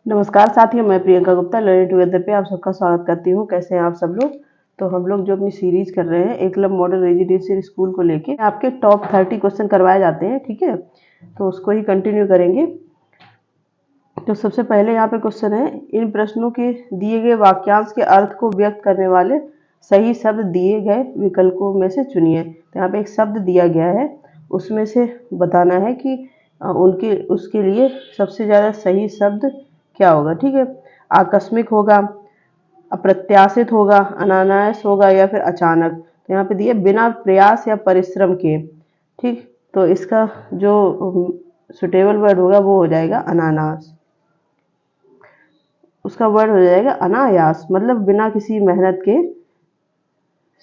नमस्कार साथियों, मैं प्रियंका गुप्ता लर्निंग टुगेदर पे आप सबका स्वागत करती हूँ। कैसे हैं आप सब लोग। तो हम लोग जो अपनी सीरीज कर रहे हैं एकलव्य मॉडल रेजिडेंशियल स्कूल को लेके आपके टॉप 30 क्वेश्चन करवाए जाते हैं, ठीक है। तो उसको ही कंटिन्यू करेंगे। तो सबसे पहले यहाँ पे क्वेश्चन है, इन प्रश्नों के दिए गए वाक्यांश के अर्थ को व्यक्त करने वाले सही शब्द दिए गए विकल्पों में से चुनिए। तो यहाँ पे एक शब्द दिया गया है, उसमें से बताना है कि उसके लिए सबसे ज़्यादा सही शब्द क्या होगा, ठीक है। आकस्मिक होगा, अप्रत्याशित होगा, अनायास होगा या फिर अचानक। तो यहाँ पे दिए बिना प्रयास या परिश्रम के, ठीक। तो इसका जो सुटेबल वर्ड होगा वो हो जाएगा अनानास। उसका वर्ड हो जाएगा अनायास, मतलब बिना किसी मेहनत के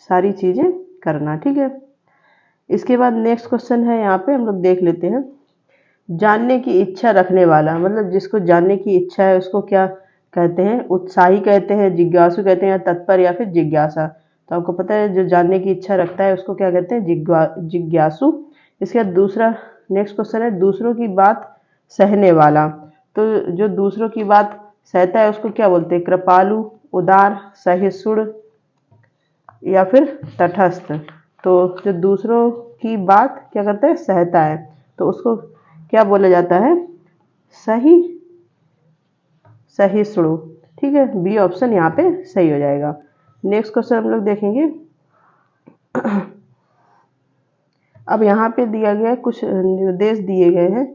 सारी चीजें करना, ठीक है। इसके बाद नेक्स्ट क्वेश्चन है, यहाँ पे हम लोग देख लेते हैं। जानने की इच्छा रखने वाला, मतलब जिसको जानने की इच्छा है उसको क्या कहते हैं? उत्साही कहते हैं, जिज्ञासु कहते हैं, या तत्पर या फिर जिज्ञासा। तो आपको पता है जो जानने की इच्छा रखता है उसको क्या कहते हैं? जिज्ञासु। इसके बाद दूसरा नेक्स्ट क्वेश्चन है, दूसरों की बात सहने वाला। तो जो दूसरों की बात सहता है उसको क्या बोलते हैं? कृपालु, उदार, सहिष्णु या फिर तटस्थ। तो जो दूसरों की बात क्या करता है? सहता है, तो उसको क्या बोला जाता है? सहिष्णु, ठीक है। बी ऑप्शन यहाँ पे सही हो जाएगा। नेक्स्ट क्वेश्चन हम लोग देखेंगे। अब यहाँ पे दिया गया कुछ निर्देश दिए गए हैं।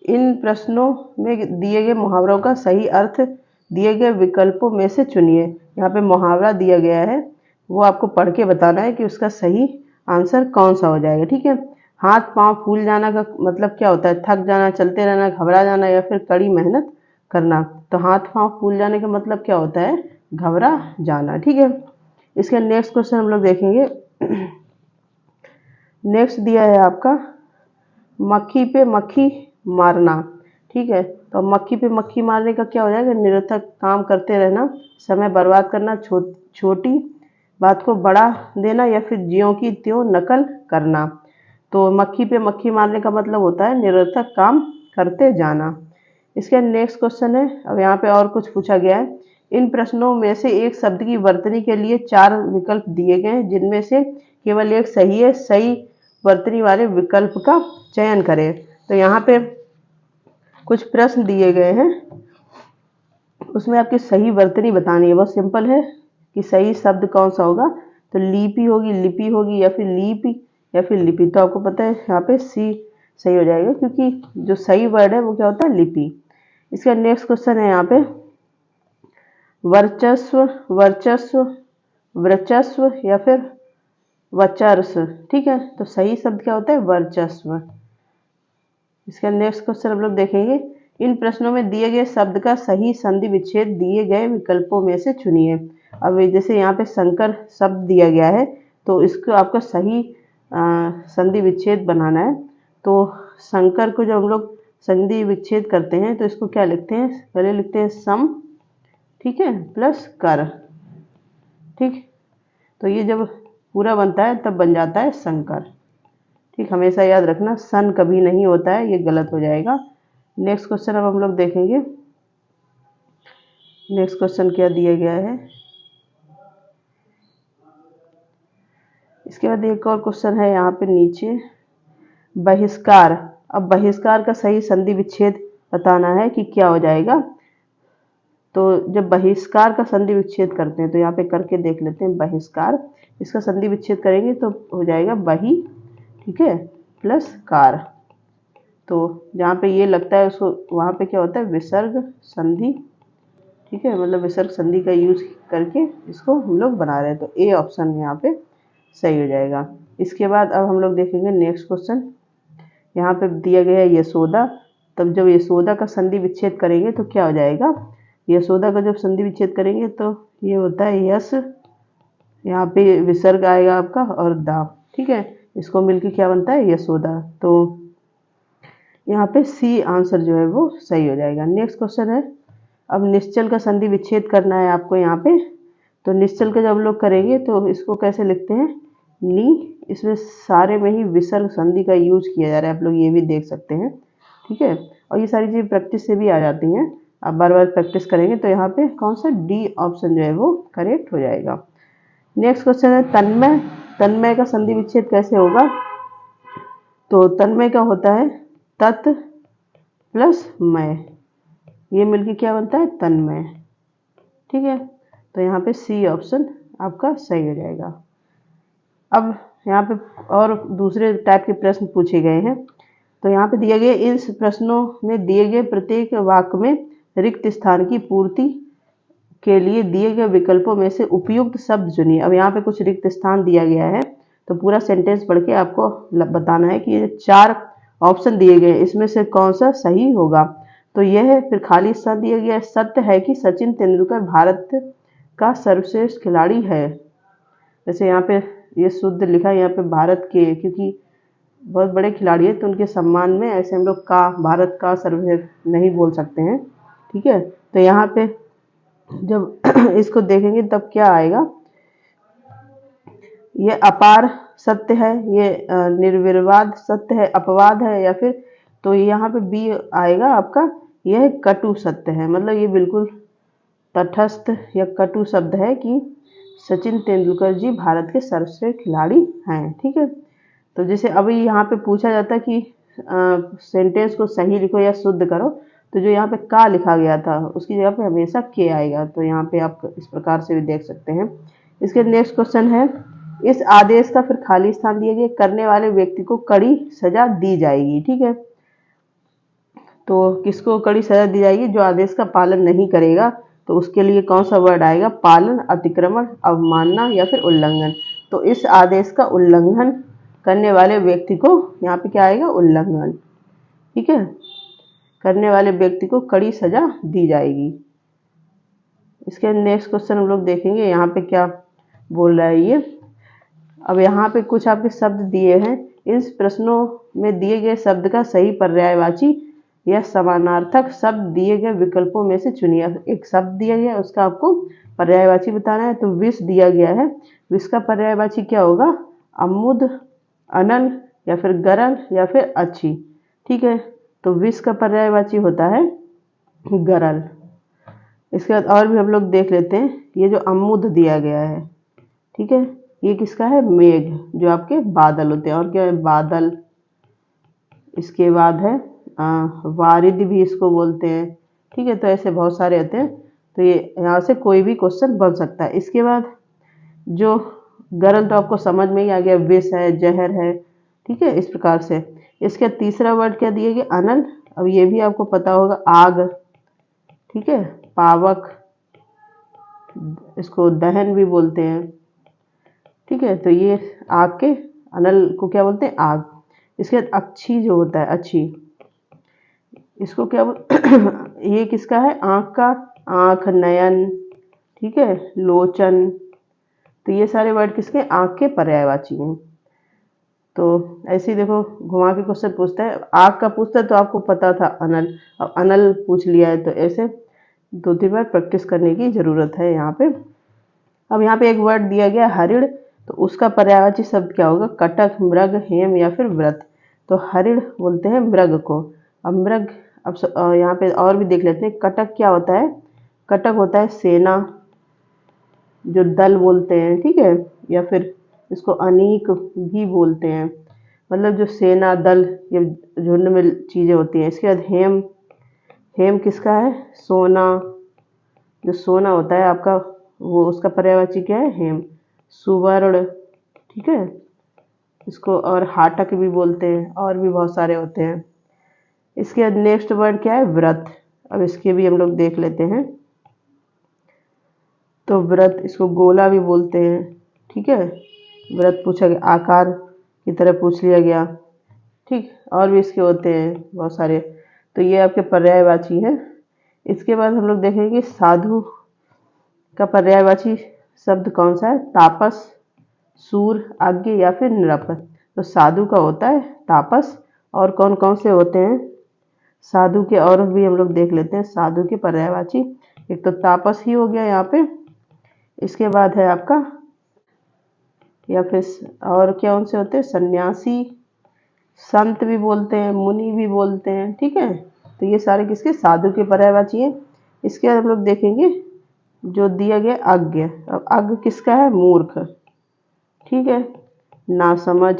इन प्रश्नों में दिए गए मुहावरों का सही अर्थ दिए गए विकल्पों में से चुनिए। यहाँ पे मुहावरा दिया गया है, वो आपको पढ़ के बताना है कि उसका सही आंसर कौन सा हो जाएगा, ठीक है। हाथ पांव फूल जाना का मतलब क्या होता है? थक जाना, चलते रहना, घबरा जाना या फिर कड़ी मेहनत करना। तो हाथ पांव फूल जाने का मतलब क्या होता है? घबरा जाना, ठीक है। इसका नेक्स्ट क्वेश्चन हम लोग देखेंगे। नेक्स्ट दिया है आपका, मक्खी पे मक्खी मारना, ठीक है। तो मक्खी पे मक्खी मारने का क्या हो जाएगा? निरर्थक काम करते रहना, समय बर्बाद करना, छोटी बात को बड़ा देना या फिर ज्यों की त्यों नकल करना। तो मक्खी पे मक्खी मारने का मतलब होता है निरर्थक काम करते जाना। इसके नेक्स्ट क्वेश्चन है, अब यहाँ पे और कुछ पूछा गया है। इन प्रश्नों में से एक शब्द की वर्तनी के लिए 4 विकल्प दिए गए हैं, जिनमें से केवल एक सही है। सही वर्तनी वाले विकल्प का चयन करें। तो यहाँ पे कुछ प्रश्न दिए गए हैं, उसमें आपकी सही वर्तनी बतानी है। बहुत सिंपल है कि सही शब्द कौन सा होगा। तो लीपी होगी, लिपि होगी, या फिर लीपी या फिर लिपि। तो आपको पता है यहाँ पे सी सही हो जाएगा, क्योंकि जो सही वर्ड है वो क्या होता है? लिपि। इसका नेक्स्ट क्वेश्चन है यहाँ पे, वर्चस्व, वर्चस्व, वर्चस्व या फिर वचर्स, ठीक है। तो सही शब्द क्या होता है? वर्चस्व। इसका नेक्स्ट क्वेश्चन हम लोग देखेंगे। इन प्रश्नों में दिए गए शब्द का सही संधि विच्छेद दिए गए विकल्पों में से चुनिए। अब जैसे यहाँ पे शंकर शब्द दिया गया है, तो इसको आपको सही संधि विच्छेद बनाना है। तो शंकर को जब हम लोग संधि विच्छेद करते हैं तो इसको क्या लिखते हैं? पहले लिखते हैं सम, ठीक है, प्लस कर, ठीक। तो ये जब पूरा बनता है तब बन जाता है शंकर, ठीक। हमेशा याद रखना, सन कभी नहीं होता है, ये गलत हो जाएगा। नेक्स्ट क्वेश्चन अब हम लोग देखेंगे। नेक्स्ट क्वेश्चन क्या दिया गया है, इसके बाद एक और क्वेश्चन है यहाँ पे नीचे, बहिष्कार। अब बहिष्कार का सही संधि विच्छेद बताना है कि क्या हो जाएगा। तो जब बहिष्कार का संधि विच्छेद करते हैं तो यहाँ पे करके देख लेते हैं। बहिष्कार, इसका संधि विच्छेद करेंगे तो हो जाएगा बही, ठीक है, प्लस कार। तो जहाँ पे ये लगता है उसको वहाँ पे क्या होता है? विसर्ग संधि, ठीक है, मतलब विसर्ग संधि का यूज करके इसको हम लोग बना रहे हैं। तो ए ऑप्शन यहाँ पे सही हो जाएगा। इसके बाद अब हम लोग देखेंगे नेक्स्ट क्वेश्चन। यहाँ पे दिया गया है यशोदा। तब जब यशोदा का संधि विच्छेद करेंगे तो क्या हो जाएगा? यशोदा का जब संधि विच्छेद करेंगे तो ये होता है यश, यहाँ पे विसर्ग आएगा आपका और दा, ठीक है। इसको मिलके क्या बनता है? यशोदा। तो यहाँ पे सी आंसर जो है वो सही हो जाएगा। नेक्स्ट क्वेश्चन है, अब निश्चल का संधि विच्छेद करना है आपको यहाँ पे। तो निश्चल का जब लोग करेंगे तो इसको कैसे लिखते हैं? नी। इसमें सारे में ही विसर्ग संधि का यूज किया जा रहा है, आप लोग ये भी देख सकते हैं, ठीक है। और ये सारी चीज़ें प्रैक्टिस से भी आ जाती हैं। आप बार बार प्रैक्टिस करेंगे तो यहाँ पे कौन सा डी ऑप्शन जो है वो करेक्ट हो जाएगा। नेक्स्ट क्वेश्चन है तन्मय। तन्मय का संधि विच्छेद कैसे होगा? तो तन्मय का होता है तत् प्लस मय, ये मिलके क्या बनता है? तन्मय। ठीक है, तो यहाँ पे सी ऑप्शन आपका सही हो जाएगा। अब यहाँ पे और दूसरे टाइप के प्रश्न पूछे गए हैं। तो यहाँ पे दिए गए इस प्रश्नों में दिए गए प्रत्येक वाक्य में रिक्त स्थान की पूर्ति के लिए दिए गए विकल्पों में से उपयुक्त शब्द चुनिए। अब यहाँ पे कुछ रिक्त स्थान दिया गया है, तो पूरा सेंटेंस पढ़ के आपको बताना है कि ये 4 ऑप्शन दिए गए, इसमें से कौन सा सही होगा। तो यह फिर खाली स्थान दिया गया है, सत्य है कि सचिन तेंदुलकर भारत का सर्वश्रेष्ठ खिलाड़ी है। जैसे यहाँ पे ये शुद्ध लिखा है, यहाँ पे भारत के, क्योंकि बहुत बड़े खिलाड़ी है तो उनके सम्मान में ऐसे हम लोग का, भारत का सर्वश्रेष्ठ नहीं बोल सकते हैं। ठीक है, तो यहाँ पे जब इसको देखेंगे तब क्या आएगा? ये अपार सत्य है, ये निर्विवाद सत्य है, अपवाद है, या फिर तो यहाँ पे बी आएगा आपका, यह कटु सत्य है। मतलब ये बिल्कुल तटस्थ या कटु शब्द है कि सचिन तेंदुलकर जी भारत के सर्वश्रेष्ठ खिलाड़ी हैं। ठीक है, तो जैसे अभी यहाँ पे पूछा जाता है कि सेंटेंस को सही लिखो या शुद्ध करो, तो जो यहाँ पे का लिखा गया था उसकी जगह पे हमेशा के आएगा। तो यहाँ पे आप इस प्रकार से भी देख सकते हैं। इसके नेक्स्ट क्वेश्चन है, इस आदेश का फिर खाली स्थान दिए गए, करने वाले व्यक्ति को कड़ी सजा दी जाएगी। ठीक है, तो किसको कड़ी सजा दी जाएगी? जो आदेश का पालन नहीं करेगा, तो उसके लिए कौन सा वर्ड आएगा? पालन, अतिक्रमण, अवमानना या फिर उल्लंघन। तो इस आदेश का उल्लंघन करने वाले व्यक्ति को यहाँ पे क्या आएगा? उल्लंघन। ठीक है, करने वाले व्यक्ति को कड़ी सजा दी जाएगी। इसके नेक्स्ट क्वेश्चन हम लोग देखेंगे यहाँ पे क्या बोल रहा है ये। अब यहाँ पे कुछ आपके शब्द दिए हैं, इस प्रश्नों में दिए गए शब्द का सही पर्यायवाची या समानार्थक शब्द दिए गए विकल्पों में से चुनिए। एक शब्द दिया गया है, उसका आपको पर्यायवाची बताना है। तो विष दिया गया है, विष का पर्यायवाची क्या होगा? अमुद, अनल या फिर गरल या फिर अच्छी। ठीक है, तो विष का पर्यायवाची होता है गरल। इसके बाद और भी हम लोग देख लेते हैं, ये जो अमुद दिया गया है, ठीक है, ये किसका है? मेघ, जो आपके बादल होते हैं। और क्या है? बादल। इसके बाद है वारिद भी इसको बोलते हैं। ठीक है, तो ऐसे बहुत सारे होते हैं, तो ये यहाँ से कोई भी क्वेश्चन बन सकता है। इसके बाद जो गरल तो आपको समझ में ही आ गया, विष है, जहर है। ठीक है, इस प्रकार से। इसका तीसरा वर्ड क्या दिया गया? अनल। अब ये भी आपको पता होगा, आग। ठीक है, पावक, इसको दहन भी बोलते हैं। ठीक है, तो ये आग के, अनल को क्या बोलते हैं? आग। इसके बाद अच्छी जो होता है, अच्छी, इसको क्या ये किसका है? आँख का, आँख, नयन। ठीक है, लोचन। तो ये सारे वर्ड किसके? आँख के पर्यायवाची हैं। तो ऐसे ही देखो, घुमा के क्वेश्चन पूछता है, आग का पूछता है तो आपको पता था अनल, अब अनल पूछ लिया है, तो ऐसे 2-3 बार प्रैक्टिस करने की जरूरत है यहाँ पे। अब यहाँ पे एक वर्ड दिया गया हरिण, तो उसका पर्यायवाची शब्द क्या होगा? कटक, मृग, हेम या फिर व्रत। तो हरिण बोलते हैं मृग को। अब मृग, अब यहाँ पे और भी देख लेते हैं। कटक क्या होता है? कटक होता है सेना, जो दल बोलते हैं। ठीक है, या फिर इसको अनीक भी बोलते हैं, मतलब जो सेना, दल, ये झुंड में चीज़ें होती हैं। इसके बाद हेम, हेम किसका है? सोना, जो सोना होता है आपका, वो उसका पर्यायवाची क्या है? हेम। सुवर्ण। ठीक है, इसको और हाटक भी बोलते हैं, और भी बहुत सारे होते हैं। इसके बाद नेक्स्ट वर्ड क्या है? व्रत। अब इसके भी हम लोग देख लेते हैं। तो व्रत, इसको गोला भी बोलते हैं। ठीक है, व्रत पूछा गया, आकार की तरह पूछ लिया गया। ठीक, और भी इसके होते हैं बहुत सारे, तो ये आपके पर्यायवाची हैं। इसके बाद हम लोग देखेंगे साधु का पर्यायवाची शब्द कौन सा है? तापस, सूर, आज्ञ या फिर नृप। तो साधु का होता है तापस। और कौन कौन से होते हैं साधु के? और भी हम लोग देख लेते हैं साधु के पर्यायवाची। एक तो तापस ही हो गया यहाँ पे, इसके बाद है आपका, या फिर और क्या उनसे होते हैं? सन्यासी, संत भी बोलते हैं, मुनि भी बोलते हैं। ठीक है, तो ये सारे किसके? साधु के पर्यायवाची हैं। इसके बाद हम लोग देखेंगे जो दिया गया अज्ञ। अब अज्ञ किसका है? मूर्ख, ठीक है, नासमझ।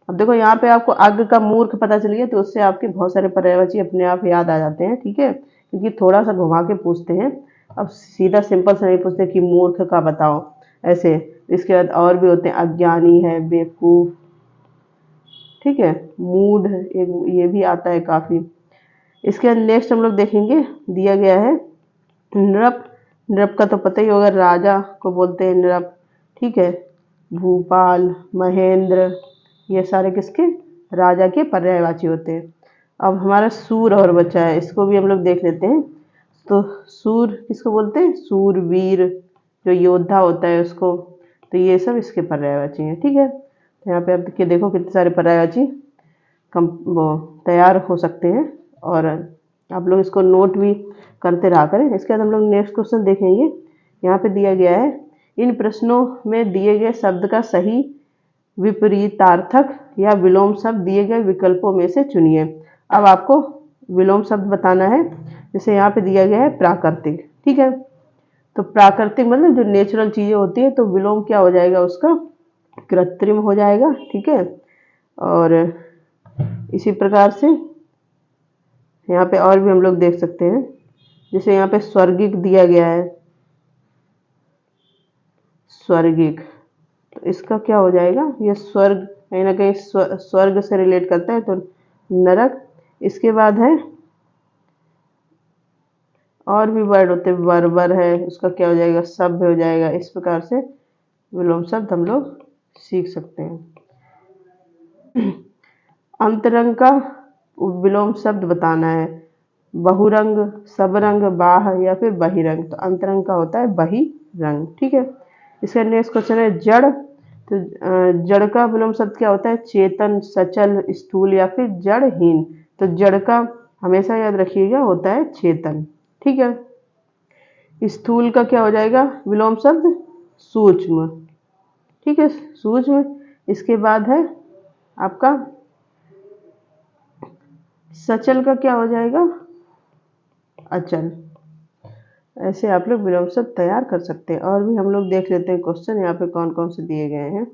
अब देखो यहाँ पे आपको अज्ञ का मूर्ख पता चल गया तो उससे आपके बहुत सारे पर्यायवाची अपने आप याद आ जाते हैं, ठीक है, क्योंकि थोड़ा सा घुमा के पूछते हैं। अब सीधा सिंपल से नहीं पूछते कि मूर्ख का बताओ, ऐसे। इसके बाद और भी होते हैं, अज्ञानी है, बेवकूफ, ठीक है, मूढ़, एक ये भी आता है काफी। इसके बाद नेक्स्ट हम लोग देखेंगे, दिया गया है नृप। नृप का तो पता ही होगा, राजा को बोलते हैं नृप, ठीक है। भूपाल, महेंद्र, ये सारे किसके? राजा के पर्यायवाची होते हैं। अब हमारा सूर और बचा है, इसको भी हम लोग देख लेते हैं। तो सूर किसको बोलते हैं? सूरवीर, जो योद्धा होता है उसको। तो ये सब इसके पर्यायवाची हैं, ठीक है। तो यहाँ पे आप देखो कितने सारे पर्यायवाची वो तैयार हो सकते हैं, और आप लोग इसको नोट भी करते रहा करें। इसके बाद हम लोग नेक्स्ट क्वेश्चन देखेंगे। यहाँ पे दिया गया है, इन प्रश्नों में दिए गए शब्द का सही विपरीतार्थक या विलोम शब्द दिए गए विकल्पों में से चुनिए। अब आपको विलोम शब्द बताना है। जैसे यहाँ पे दिया गया है प्राकृतिक, ठीक है। तो प्राकृतिक मतलब जो नेचुरल चीजें होती है, तो विलोम क्या हो जाएगा उसका? कृत्रिम हो जाएगा, ठीक है। और इसी प्रकार से यहाँ पे और भी हम लोग देख सकते हैं। जैसे यहाँ पे स्वर्गिक दिया गया है, स्वर्गिक, तो इसका क्या हो जाएगा? ये स्वर्ग कहीं ना कहीं स्वर्ग से रिलेट करता है, तो नरक। इसके बाद है और भी वर्ड होते हैं, बर्बर है, उसका क्या हो जाएगा? सभ्य हो जाएगा। इस प्रकार से विलोम शब्द हम लोग सीख सकते हैं। अंतरंग का विलोम शब्द बताना है। बहुरंग, सबरंग, बाह या फिर बहिरंग। तो अंतरंग का होता है बहिरंग, ठीक है। इसका नेक्स्ट क्वेश्चन है जड़। तो जड़ का विलोम शब्द क्या होता है? चेतन, सचल, स्थूल या फिर जड़हीन। तो जड़ का हमेशा याद रखिएगा होता है चेतन, ठीक है। स्थूल का क्या हो जाएगा विलोम शब्द? सूक्ष्म, ठीक है, सूक्ष्म। इसके बाद है आपका सचल का क्या हो जाएगा? अचल। ऐसे आप लोग विलोम शब्द तैयार कर सकते हैं। और भी हम लोग देख लेते हैं क्वेश्चन यहाँ पे कौन कौन से दिए गए हैं।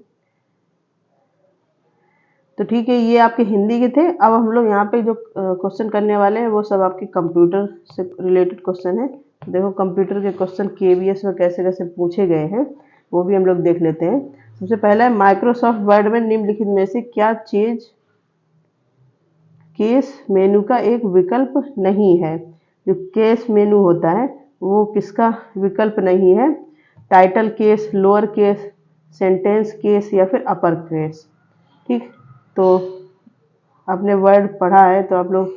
तो ठीक है, ये आपके हिंदी के थे। अब हम लोग यहाँ पे जो क्वेश्चन करने वाले हैं वो सब आपके कंप्यूटर से रिलेटेड क्वेश्चन है। तो देखो कंप्यूटर के क्वेश्चन केवीएस में कैसे कैसे पूछे गए हैं वो भी हम लोग देख लेते हैं। सबसे पहला है, माइक्रोसॉफ्ट वर्ड में निम्नलिखित में से क्या चीज केस मेनू का एक विकल्प नहीं है? जो केस मेनू होता है वो किसका विकल्प नहीं है? Title case, lower case, sentence case या फिर अपर केस, ठीक। तो आपने वर्ड पढ़ा है तो आप लोग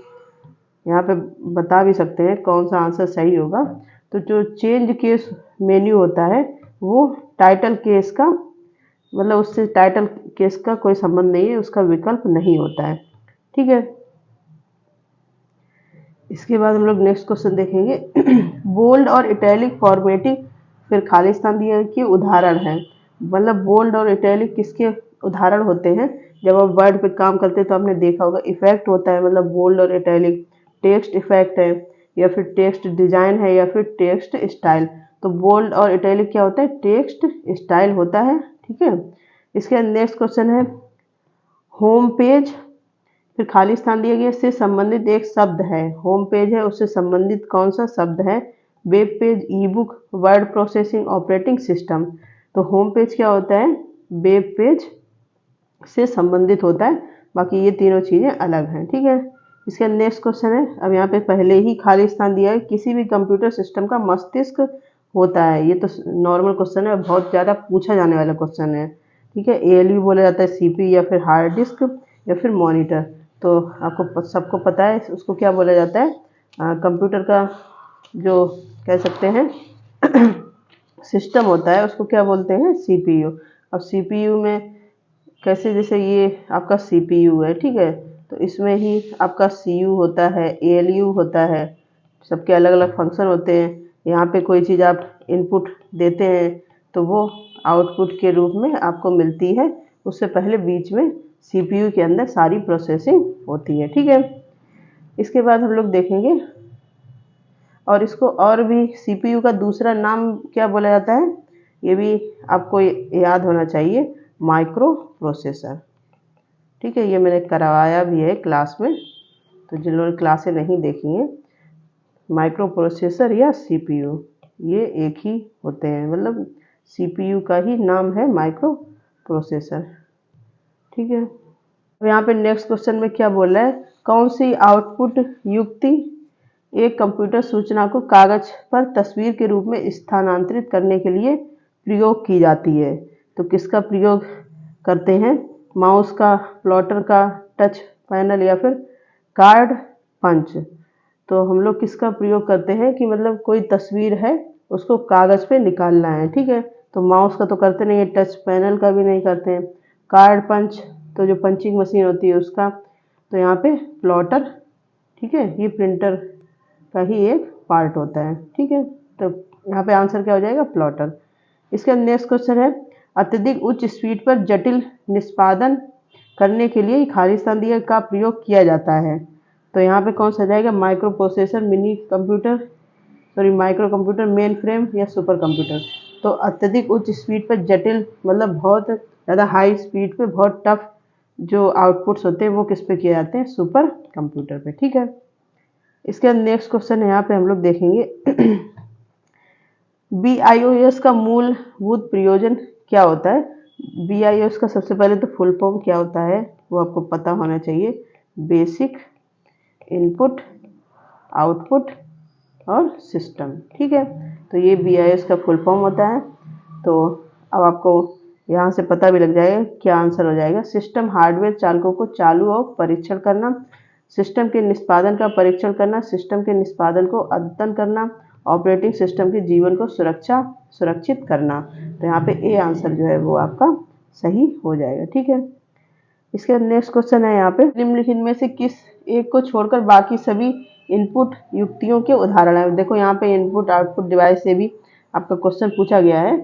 यहाँ पे बता भी सकते हैं कौन सा आंसर सही होगा। तो जो चेंज केस मेन्यू होता है वो टाइटल केस का मतलब उससे टाइटल केस का कोई संबंध नहीं है, उसका विकल्प नहीं होता है, ठीक है। इसके बाद हम लोग नेक्स्ट क्वेश्चन देखेंगे। बोल्ड और इटैलिक फॉर्मेटिंग फिर खाली स्थान दिए के उदाहरण है। मतलब बोल्ड और इटैलिक किसके उदाहरण होते हैं? जब आप वर्ड पे काम करते हैं तो आपने देखा होगा इफेक्ट होता है, मतलब बोल्ड और इटैलिक। टेक्स्ट इफेक्ट है या फिर टेक्स्ट डिजाइन है या फिर टेक्स्ट स्टाइल। तो बोल्ड और इटैलिक क्या होता है? टेक्स्ट स्टाइल होता है, ठीक है। इसके नेक्स्ट क्वेश्चन है, होम पेज फिर खाली स्थान दिया गया से संबंधित एक शब्द है। होम पेज है, उससे संबंधित कौन सा शब्द है? वेब पेज, ई book, word processing, operating system. तो होम पेज क्या होता है? वेब पेज से संबंधित होता है, बाकी ये तीनों चीजें अलग हैं, ठीक है। इसका नेक्स्ट क्वेश्चन है, अब यहाँ पे पहले ही खाली स्थान दिया है, किसी भी कंप्यूटर सिस्टम का मस्तिष्क होता है। ये तो नॉर्मल क्वेश्चन है, बहुत ज़्यादा पूछा जाने वाला क्वेश्चन है, ठीक है। एएलयू बोला जाता है, सीपीयू या फिर हार्ड डिस्क या फिर मॉनिटर। तो आपको सबको पता है उसको क्या बोला जाता है? कंप्यूटर का जो कह सकते हैं सिस्टम होता है उसको क्या बोलते हैं? सीपीयू। अब सीपीयू में कैसे, जैसे ये आपका सीपीयू है, ठीक है, तो इसमें ही आपका सीयू होता है, एएलयू होता है, सबके अलग अलग फंक्शन होते हैं। यहाँ पे कोई चीज़ आप इनपुट देते हैं तो वो आउटपुट के रूप में आपको मिलती है, उससे पहले बीच में सीपीयू के अंदर सारी प्रोसेसिंग होती है, ठीक है। इसके बाद हम लोग देखेंगे और इसको और भी सीपीयू का दूसरा नाम क्या बोला जाता है, ये भी आपको याद होना चाहिए, माइक्रो प्रोसेसर। ठीक है, ये मैंने करवाया भी है क्लास में, तो जिन लोगों ने क्लासें नहीं देखी हैं, माइक्रो प्रोसेसर या सीपीयू ये एक ही होते हैं, मतलब सीपीयू का ही नाम है माइक्रो प्रोसेसर। ठीक है, अब यहाँ पे नेक्स्ट क्वेश्चन में क्या बोल रहा है, कौन सी आउटपुट युक्ति एक कंप्यूटर सूचना को कागज पर तस्वीर के रूप में स्थानांतरित करने के लिए प्रयोग की जाती है। तो किसका प्रयोग करते हैं, माउस का, प्लॉटर का, टच पैनल या फिर कार्ड पंच। तो हम लोग किसका प्रयोग करते हैं कि मतलब कोई तस्वीर है उसको कागज़ पे निकालना है। ठीक है, तो माउस का तो करते नहीं है, टच पैनल का भी नहीं करते हैं, कार्ड पंच तो जो पंचिंग मशीन होती है उसका, तो यहाँ पे प्लॉटर, ठीक है, ये प्रिंटर का ही एक पार्ट होता है। ठीक है, तो यहाँ पे आंसर क्या हो जाएगा, प्लॉटर। इसका नेक्स्ट क्वेश्चन है, अत्यधिक उच्च स्पीड पर जटिल निष्पादन करने के लिए खाली स्थान दिया का प्रयोग किया जाता है। तो यहाँ पे कौन सा जाएगा, micro processor, mini computer, sorry micro computer, main frame या सुपर कंप्यूटर। तो अत्यधिक उच्च स्पीड पर जटिल मतलब बहुत ज़्यादा हाई स्पीड पे बहुत टफ जो आउटपुट्स होते हैं वो किस पे किए जाते हैं, सुपर कंप्यूटर पे। ठीक है, इसके बाद नेक्स्ट क्वेश्चन है, यहाँ पे हम लोग देखेंगे BIOS का मूलभूत प्रयोजन क्या होता है। BIOS का सबसे पहले तो फुल फॉर्म क्या होता है वो आपको पता होना चाहिए, बेसिक इनपुट आउटपुट और सिस्टम। ठीक है, तो ये BIOS का फुल फॉर्म होता है। तो अब आपको यहाँ से पता भी लग जाएगा क्या आंसर हो जाएगा, सिस्टम हार्डवेयर चालकों को चालू और परीक्षण करना, सिस्टम के निष्पादन का परीक्षण करना, सिस्टम के निष्पादन को अद्यतन करना, ऑपरेटिंग सिस्टम के जीवन को सुरक्षित करना। तो यहाँ पे ए आंसर जो है वो आपका सही हो जाएगा। ठीक है, इसके नेक्स्ट क्वेश्चन है, यहाँ पे निम्नलिखित में से किस एक को छोड़कर बाकी सभी इनपुट युक्तियों के उदाहरण है। देखो यहाँ पे इनपुट आउटपुट डिवाइस से भी आपका क्वेश्चन पूछा गया है,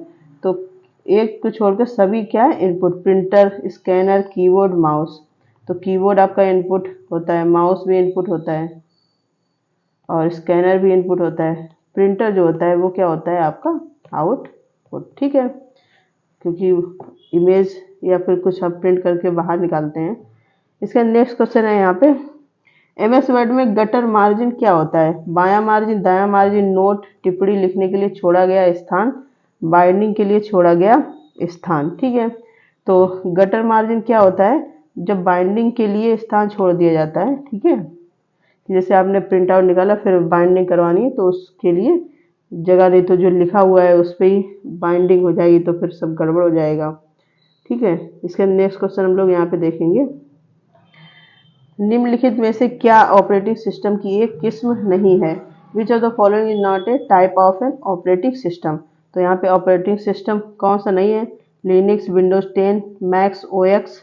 तो एक को छोड़कर सभी क्या है, input, printer, scanner, keyboard, mouse. तो कीबोर्ड आपका इनपुट होता है, माउस भी इनपुट होता है और स्कैनर भी इनपुट होता है। प्रिंटर जो होता है वो क्या होता है आपका, आउटपुट। ठीक है, क्योंकि इमेज या फिर कुछ आप प्रिंट करके बाहर निकालते हैं। इसका नेक्स्ट क्वेश्चन है, यहाँ पे MS वर्ड में गटर मार्जिन क्या होता है, बायां मार्जिन, दायां मार्जिन, नोट टिप्पणी लिखने के लिए छोड़ा गया स्थान, बाइंडिंग के लिए छोड़ा गया स्थान। ठीक है, तो गटर मार्जिन क्या होता है, जब बाइंडिंग के लिए स्थान छोड़ दिया जाता है। ठीक है, जैसे आपने प्रिंट आउट निकाला फिर बाइंडिंग करवानी है तो उसके लिए जगह नहीं, तो जो लिखा हुआ है उस पर ही बाइंडिंग हो जाएगी तो फिर सब गड़बड़ हो जाएगा। ठीक है, इसके नेक्स्ट क्वेश्चन हम लोग यहाँ पे देखेंगे, निम्नलिखित में से क्या ऑपरेटिंग सिस्टम की एक किस्म नहीं है, which of the following is not a type of an operating system. तो यहाँ पे ऑपरेटिंग सिस्टम कौन सा नहीं है, Linux, Windows 10, Mac OS,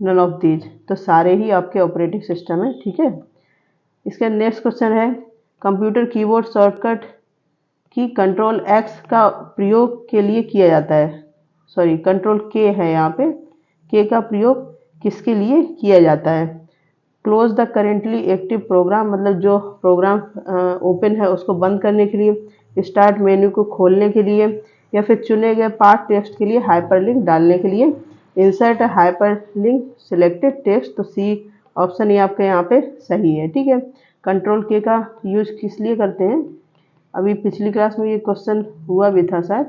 none of these. तो सारे ही आपके ऑपरेटिंग सिस्टम है। ठीक है, इसका नेक्स्ट क्वेश्चन है, कंप्यूटर कीबोर्ड शॉर्टकट की कंट्रोल X का प्रयोग के लिए किया जाता है, सॉरी कंट्रोल K है, यहाँ पे K का प्रयोग किसके लिए किया जाता है, close the currently active program, मतलब जो प्रोग्राम ओपन है उसको बंद करने के लिए, स्टार्ट मेन्यू को खोलने के लिए, या फिर चुने गए पार्ट टेक्स्ट के लिए हाइपरलिंक डालने के लिए, इंसर्ट हाइपरलिंक सिलेक्टेड टेक्स्ट। तो सी ऑप्शन ये आपके यहाँ पे सही है। ठीक है, कंट्रोल K का यूज किस लिए करते हैं, अभी पिछली क्लास में ये क्वेश्चन हुआ भी था शायद,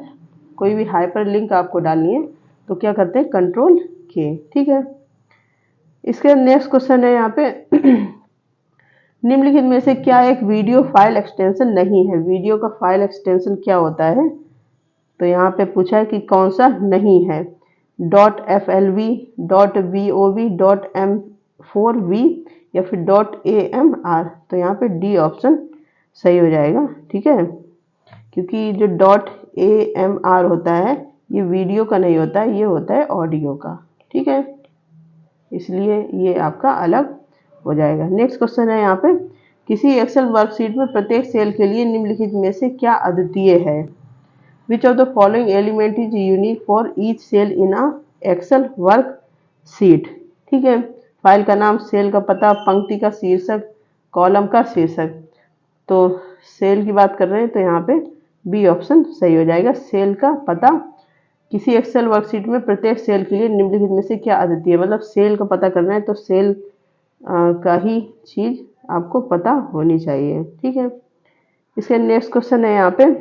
कोई भी हाइपरलिंक आपको डालनी है तो क्या करते हैं, कंट्रोल K। ठीक है, इसके नेक्स्ट क्वेश्चन है यहाँ पे निम्नलिखित में से क्या एक वीडियो फाइल एक्सटेंशन नहीं है, वीडियो का फाइल एक्सटेंशन क्या होता है। तो यहाँ पे पूछा है कि कौन सा नहीं है, .FLV, .VOV, .M4V या फिर .AMR। तो यहाँ पे डी ऑप्शन सही हो जाएगा। ठीक है, क्योंकि जो .AMR होता है ये वीडियो का नहीं होता है, ये होता है ऑडियो का। ठीक है, इसलिए ये आपका अलग हो जाएगा। नेक्स्ट क्वेश्चन है यहाँ पे, किसी एक्सेल वर्कशीट में प्रत्येक सेल के लिए निम्नलिखित में से क्या अद्वितीय है, which of the following element is unique for each cell in a Excel worksheet. ठीक है, फाइल का नाम, सेल का पता, पंक्ति का शीर्षक, कॉलम का शीर्षक। तो सेल की बात कर रहे हैं तो यहाँ पे बी ऑप्शन सही हो जाएगा। सेल का पता, किसी एक्सेल वर्कशीट में प्रत्येक सेल के लिए निम्नलिखित में से क्या अद्वितीय है, मतलब सेल का पता करना है तो सेल का ही चीज आपको पता होनी चाहिए। ठीक है, इसके नेक्स्ट क्वेश्चन है यहाँ पे,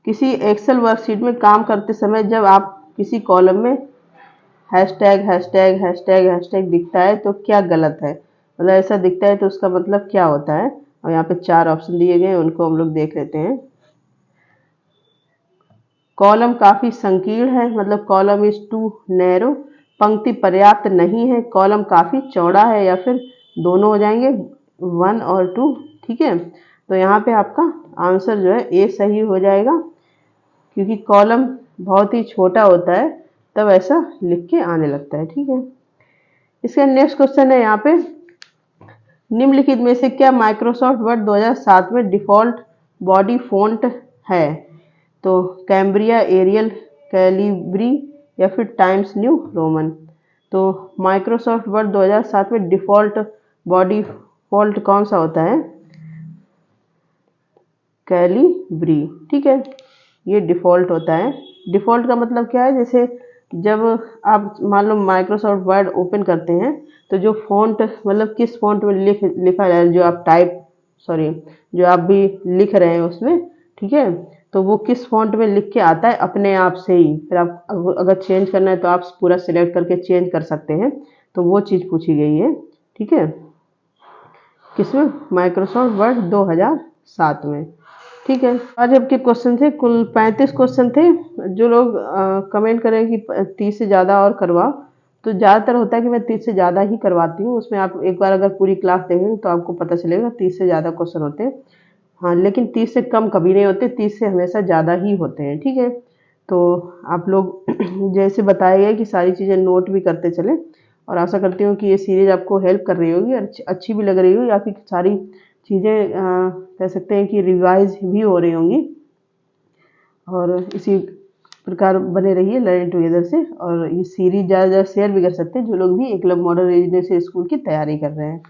किसी एक्सेल वर्कशीट में काम करते समय जब आप किसी कॉलम में हैशटैग हैशटैग हैशटैग हैशटैग दिखता है तो क्या गलत है, मतलब ऐसा दिखता है तो उसका मतलब क्या होता है। और यहाँ पे 4 ऑप्शन दिए गए हैं, उनको हम लोग देख लेते हैं। कॉलम काफी संकीर्ण है, मतलब कॉलम इज टू नैरो, पंक्ति पर्याप्त नहीं है, कॉलम काफी चौड़ा है, या फिर दोनों हो जाएंगे 1 और 2। ठीक है, तो यहाँ पे आपका आंसर जो है ए सही हो जाएगा, क्योंकि कॉलम बहुत ही छोटा होता है तब ऐसा लिख के आने लगता है। ठीक है, इसका नेक्स्ट क्वेश्चन है यहाँ पे, निम्नलिखित में से क्या माइक्रोसॉफ्ट वर्ड 2007 में डिफॉल्ट बॉडी फ़ॉन्ट है, तो कैम्ब्रिया, एरियल, कैलिब्री या फिर टाइम्स न्यू रोमन। तो माइक्रोसॉफ्ट वर्ड 2007 में डिफॉल्ट बॉडी फ़ॉन्ट कौन सा होता है, कैलिब्री। ठीक है, ये डिफ़ॉल्ट होता है। डिफ़ॉल्ट का मतलब क्या है, जैसे जब आप मान लो माइक्रोसॉफ्ट वर्ड ओपन करते हैं तो जो फ़ॉन्ट, मतलब किस फ़ॉन्ट में लिखा जाए, जो आप जो आप भी लिख रहे हैं उसमें, ठीक है, तो वो किस फ़ॉन्ट में लिख के आता है अपने आप से ही। फिर आप अगर चेंज करना है तो आप पूरा सिलेक्ट करके चेंज कर सकते हैं। तो वो चीज़ पूछी गई है। ठीक है, किसमें, माइक्रोसॉफ्ट वर्ड 2007 में। ठीक है, आज आपके क्वेश्चन थे कुल 35 क्वेश्चन थे। जो लोग कमेंट करें कि 30 से ज़्यादा और करवाओ, तो ज़्यादातर होता है कि मैं 30 से ज़्यादा ही करवाती हूँ। उसमें आप एक बार अगर पूरी क्लास देखेंगे तो आपको पता चलेगा 30 से ज़्यादा क्वेश्चन होते हैं। हाँ, लेकिन 30 से कम कभी नहीं होते, 30 से हमेशा ज़्यादा ही होते हैं। ठीक है, तो आप लोग जैसे बताया गया कि सारी चीज़ें नोट भी करते चलें, और आशा करती हूँ कि ये सीरीज़ आपको हेल्प कर रही होगी और अच्छी भी लग रही होगी, या फिर सारी चीज़ें कह सकते हैं कि रिवाइज भी हो रही होंगी। और इसी प्रकार बने रहिए लर्न टुगेदर से, और ये सीरीज ज़्यादा से ज़्यादा शेयर भी कर सकते हैं जो लोग भी एकलव्य मॉडल रेजिडेंशियल स्कूल की तैयारी कर रहे हैं।